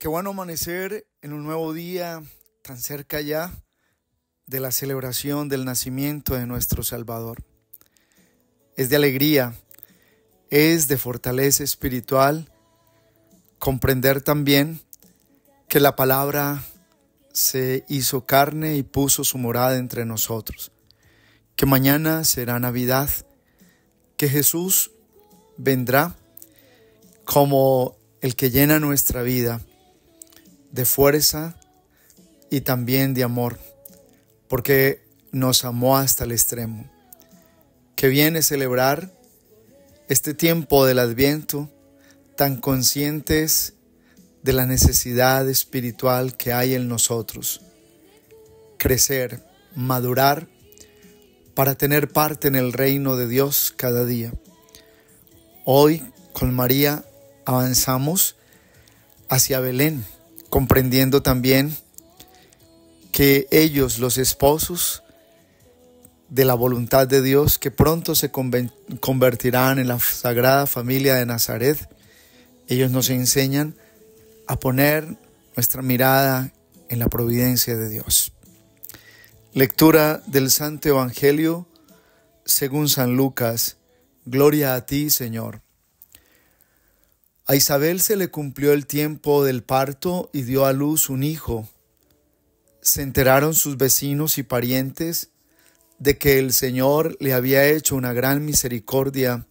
Qué bueno amanecer en un nuevo día, tan cerca ya de la celebración del nacimiento de nuestro Salvador. Es de alegría, es de fortaleza espiritual comprender también que la palabra se hizo carne y puso su morada entre nosotros, que mañana será Navidad, que Jesús vendrá como el que llena nuestra vida de fuerza y también de amor, porque nos amó hasta el extremo. Que viene celebrar este tiempo del Adviento, tan conscientes de la necesidad espiritual que hay en nosotros. Crecer, madurar, para tener parte en el reino de Dios cada día. Hoy, con María, avanzamos hacia Belén, comprendiendo también que ellos, los esposos de la voluntad de Dios, que pronto se convertirán en la Sagrada Familia de Nazaret, ellos nos enseñan a poner nuestra mirada en la providencia de Dios. Lectura del Santo Evangelio según San Lucas. Gloria a ti, Señor. A Isabel se le cumplió el tiempo del parto y dio a luz un hijo. Se enteraron sus vecinos y parientes de que el Señor le había hecho una gran misericordia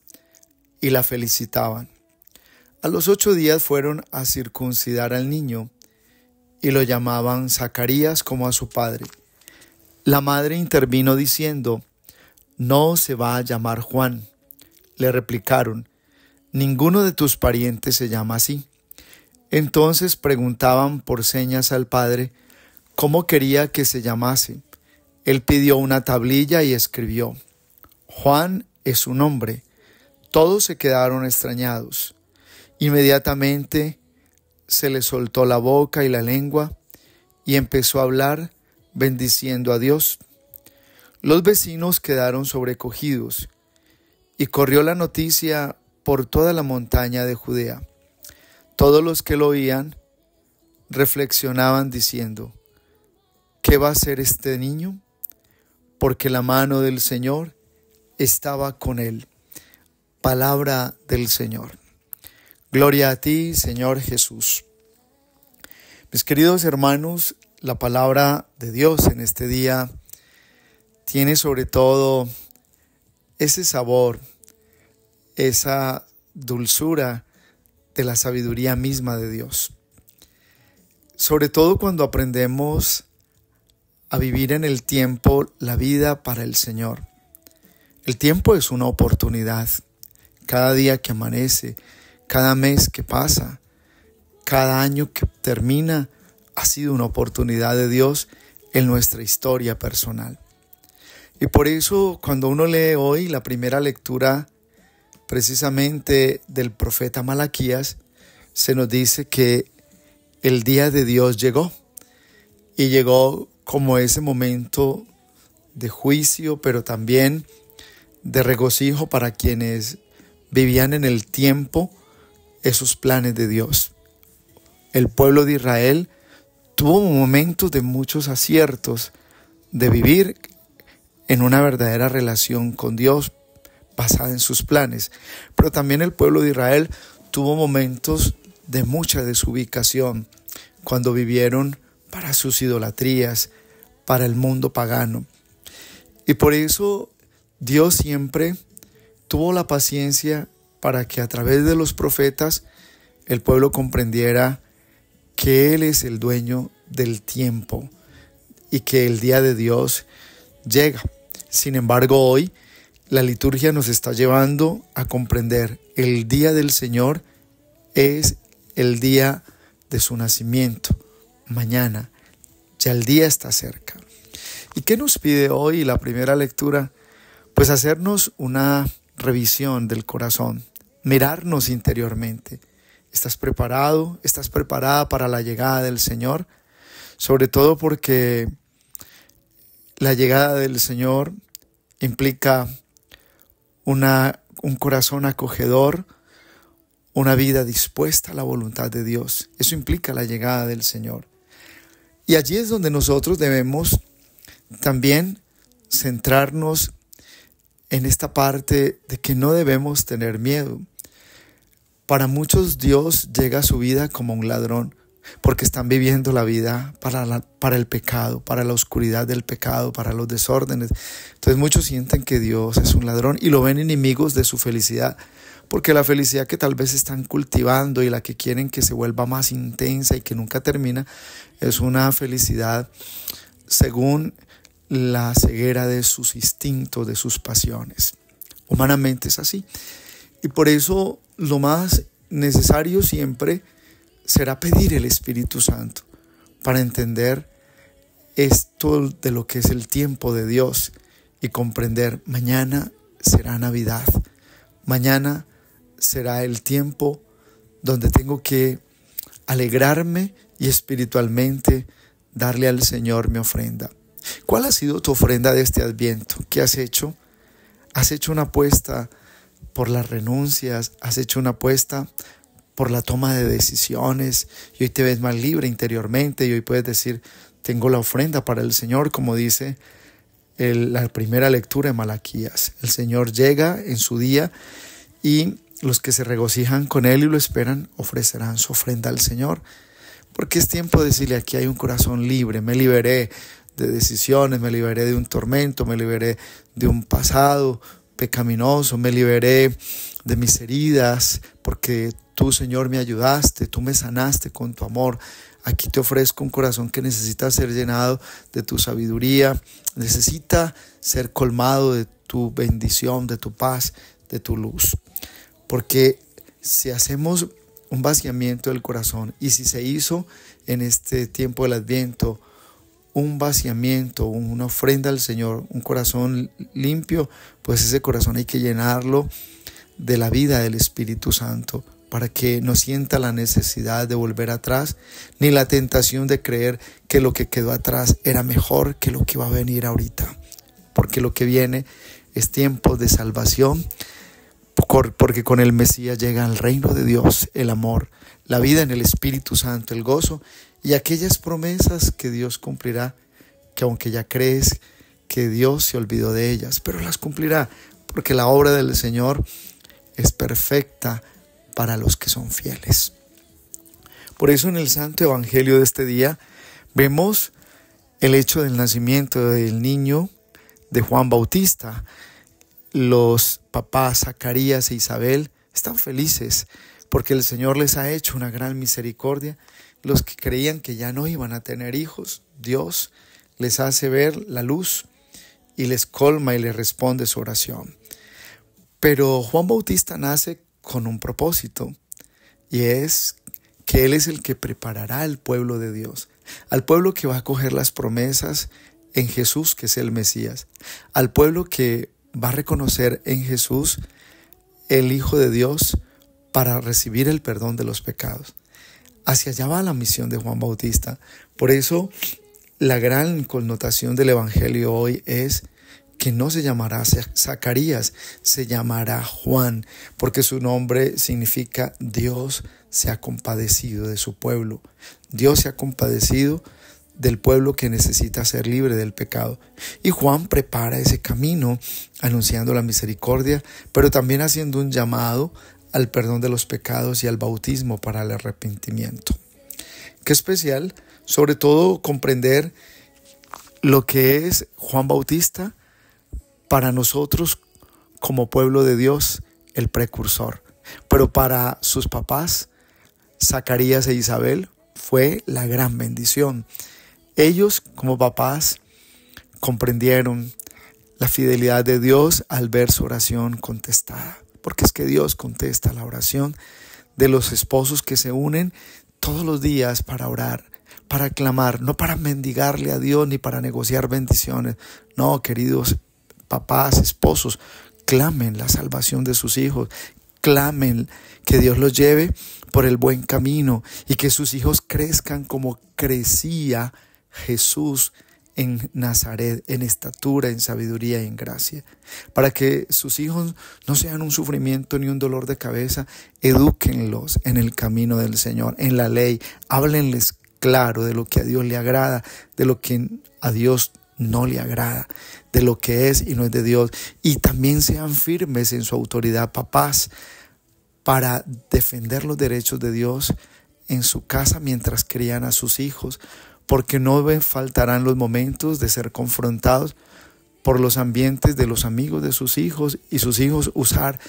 y la felicitaban. A los 8 días fueron a circuncidar al niño y lo llamaban Zacarías como a su padre. La madre intervino diciendo: «No se va a llamar Juan». Le replicaron: «Ninguno de tus parientes se llama así». Entonces preguntaban por señas al padre cómo quería que se llamase. Él pidió una tablilla y escribió: «Juan es su nombre». Todos se quedaron extrañados. Inmediatamente se le soltó la boca y la lengua y empezó a hablar bendiciendo a Dios. Los vecinos quedaron sobrecogidos y corrió la noticia por toda la montaña de Judea. Todos los que lo oían reflexionaban diciendo: ¿qué va a hacer este niño? Porque la mano del Señor estaba con él. Palabra del Señor. Gloria a ti, Señor Jesús. Mis queridos hermanos, la palabra de Dios en este día tiene sobre todo ese sabor, esa dulzura de la sabiduría misma de Dios. Sobre todo cuando aprendemos a vivir en el tiempo la vida para el Señor. El tiempo es una oportunidad. Cada día que amanece, cada mes que pasa, cada año que termina, ha sido una oportunidad de Dios en nuestra historia personal. Y por eso cuando uno lee hoy la primera lectura precisamente del profeta Malaquías, se nos dice que el día de Dios llegó. Y llegó como ese momento de juicio, pero también de regocijo para quienes vivían en el tiempo esos planes de Dios. El pueblo de Israel tuvo momentos de muchos aciertos, de vivir en una verdadera relación con Dios basada en sus planes. Pero también el pueblo de Israel tuvo momentos de mucha desubicación cuando vivieron para sus idolatrías, para el mundo pagano. Y por eso Dios siempre tuvo la paciencia para que a través de los profetas el pueblo comprendiera que Él es el dueño del tiempo y que el día de Dios llega. Sin embargo, hoy la liturgia nos está llevando a comprender el día del Señor es el día de su nacimiento. Mañana, ya el día está cerca. ¿Y qué nos pide hoy la primera lectura? Pues hacernos una revisión del corazón, mirarnos interiormente. ¿Estás preparado? ¿Estás preparada para la llegada del Señor? Sobre todo porque la llegada del Señor implica un corazón acogedor, una vida dispuesta a la voluntad de Dios. Eso implica la llegada del Señor. Y allí es donde nosotros debemos también centrarnos en esta parte de que no debemos tener miedo. Para muchos Dios llega a su vida como un ladrón, porque están viviendo la vida para el pecado, para la oscuridad del pecado, para los desórdenes. Entonces muchos sienten que Dios es un ladrón y lo ven enemigos de su felicidad, porque la felicidad que tal vez están cultivando y la que quieren que se vuelva más intensa y que nunca termina, es una felicidad según la ceguera de sus instintos, de sus pasiones. Humanamente es así. Y por eso lo más necesario siempre será pedir el Espíritu Santo para entender esto de lo que es el tiempo de Dios y comprender: mañana será Navidad, mañana será el tiempo donde tengo que alegrarme y espiritualmente darle al Señor mi ofrenda. ¿Cuál ha sido tu ofrenda de este Adviento? ¿Qué has hecho? ¿Has hecho una apuesta por las renuncias? ¿Has hecho una apuesta por la toma de decisiones? Y hoy te ves más libre interiormente y hoy puedes decir: tengo la ofrenda para el Señor, como dice la primera lectura de Malaquías. El Señor llega en su día y los que se regocijan con Él y lo esperan ofrecerán su ofrenda al Señor. Porque es tiempo de decirle: aquí hay un corazón libre, me liberé de decisiones, me liberé de un tormento, me liberé de un pasado pecaminoso, me liberé de mis heridas, porque tú, Señor, me ayudaste, tú me sanaste con tu amor. Aquí te ofrezco un corazón que necesita ser llenado de tu sabiduría, necesita ser colmado de tu bendición, de tu paz, de tu luz. Porque si hacemos un vaciamiento del corazón, y si se hizo en este tiempo del Adviento un vaciamiento, una ofrenda al Señor, un corazón limpio, pues ese corazón hay que llenarlo de la vida del Espíritu Santo, para que no sienta la necesidad de volver atrás, ni la tentación de creer que lo que quedó atrás era mejor que lo que va a venir ahorita. Porque lo que viene es tiempo de salvación, porque con el Mesías llega el reino de Dios, el amor, la vida en el Espíritu Santo, el gozo y aquellas promesas que Dios cumplirá, que aunque ya crees que Dios se olvidó de ellas, pero las cumplirá, porque la obra del Señor es perfecta para los que son fieles. Por eso en el Santo Evangelio de este día vemos el hecho del nacimiento del niño de Juan Bautista. Los papás Zacarías e Isabel están felices porque el Señor les ha hecho una gran misericordia. Los que creían que ya no iban a tener hijos, Dios les hace ver la luz y les colma y les responde su oración. Pero Juan Bautista nace con un propósito, y es que Él es el que preparará al pueblo de Dios, al pueblo que va a coger las promesas en Jesús, que es el Mesías, al pueblo que va a reconocer en Jesús el Hijo de Dios para recibir el perdón de los pecados. Hacia allá va la misión de Juan Bautista. Por eso la gran connotación del Evangelio hoy es que no se llamará Zacarías, se llamará Juan, porque su nombre significa Dios se ha compadecido de su pueblo. Dios se ha compadecido del pueblo que necesita ser libre del pecado. Y Juan prepara ese camino anunciando la misericordia, pero también haciendo un llamado al perdón de los pecados y al bautismo para el arrepentimiento. Qué especial, sobre todo, comprender lo que es Juan Bautista para nosotros como pueblo de Dios, el precursor. Pero para sus papás, Zacarías e Isabel, fue la gran bendición. Ellos, como papás, comprendieron la fidelidad de Dios al ver su oración contestada. Porque es que Dios contesta la oración de los esposos que se unen todos los días para orar, para clamar, no para mendigarle a Dios ni para negociar bendiciones. No, queridos papás, esposos, clamen la salvación de sus hijos, clamen que Dios los lleve por el buen camino y que sus hijos crezcan como crecía Jesús en Nazaret, en estatura, en sabiduría y en gracia. Para que sus hijos no sean un sufrimiento ni un dolor de cabeza, edúquenlos en el camino del Señor, en la ley. Háblenles claro de lo que a Dios le agrada, de lo que a Dios no le agrada, de lo que es y no es de Dios. Y también sean firmes en su autoridad, papás, para defender los derechos de Dios en su casa mientras crían a sus hijos, porque no faltarán los momentos de ser confrontados por los ambientes de los amigos de sus hijos y sus hijos usar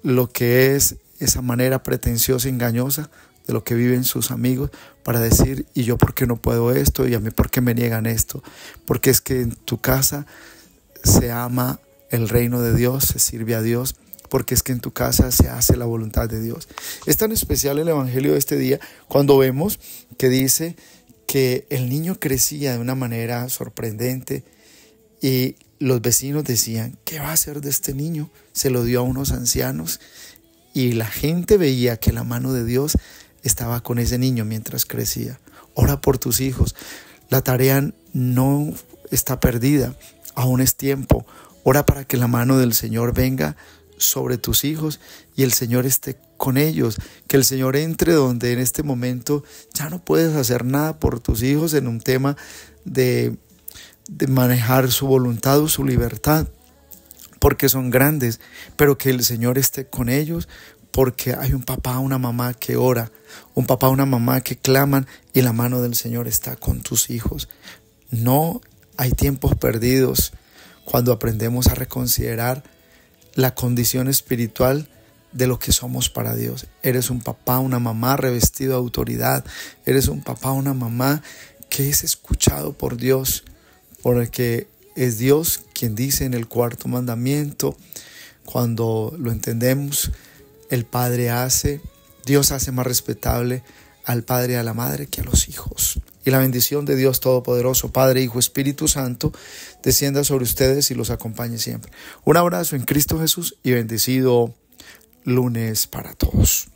lo que es esa manera pretenciosa y engañosa de lo que viven sus amigos para decir, ¿y yo por qué no puedo esto? ¿Y a mí por qué me niegan esto? Porque es que en tu casa se ama el reino de Dios, se sirve a Dios, porque es que en tu casa se hace la voluntad de Dios. Es tan especial el evangelio de este día cuando vemos que dice que el niño crecía de una manera sorprendente y los vecinos decían, ¿qué va a hacer de este niño? Se lo dio a unos ancianos y la gente veía que la mano de Dios estaba con ese niño mientras crecía. Ora por tus hijos. La tarea no está perdida, aún es tiempo. Ora para que la mano del Señor venga sobre tus hijos y el Señor esté con ellos, que el Señor entre donde en este momento ya no puedes hacer nada por tus hijos en un tema de manejar su voluntad o su libertad, porque son grandes, pero que el Señor esté con ellos, porque hay un papá, una mamá que ora, un papá, una mamá que claman y la mano del Señor está con tus hijos. No hay tiempos perdidos cuando aprendemos a reconsiderar la condición espiritual de lo que somos para Dios. Eres un papá, una mamá revestido de autoridad. Eres un papá, una mamá que es escuchado por Dios, porque es Dios quien dice en el 4º mandamiento, cuando lo entendemos, Dios hace más respetable al padre y a la madre que a los hijos. Y la bendición de Dios Todopoderoso, Padre, Hijo, Espíritu Santo, descienda sobre ustedes y los acompañe siempre. Un abrazo en Cristo Jesús y bendecido lunes para todos.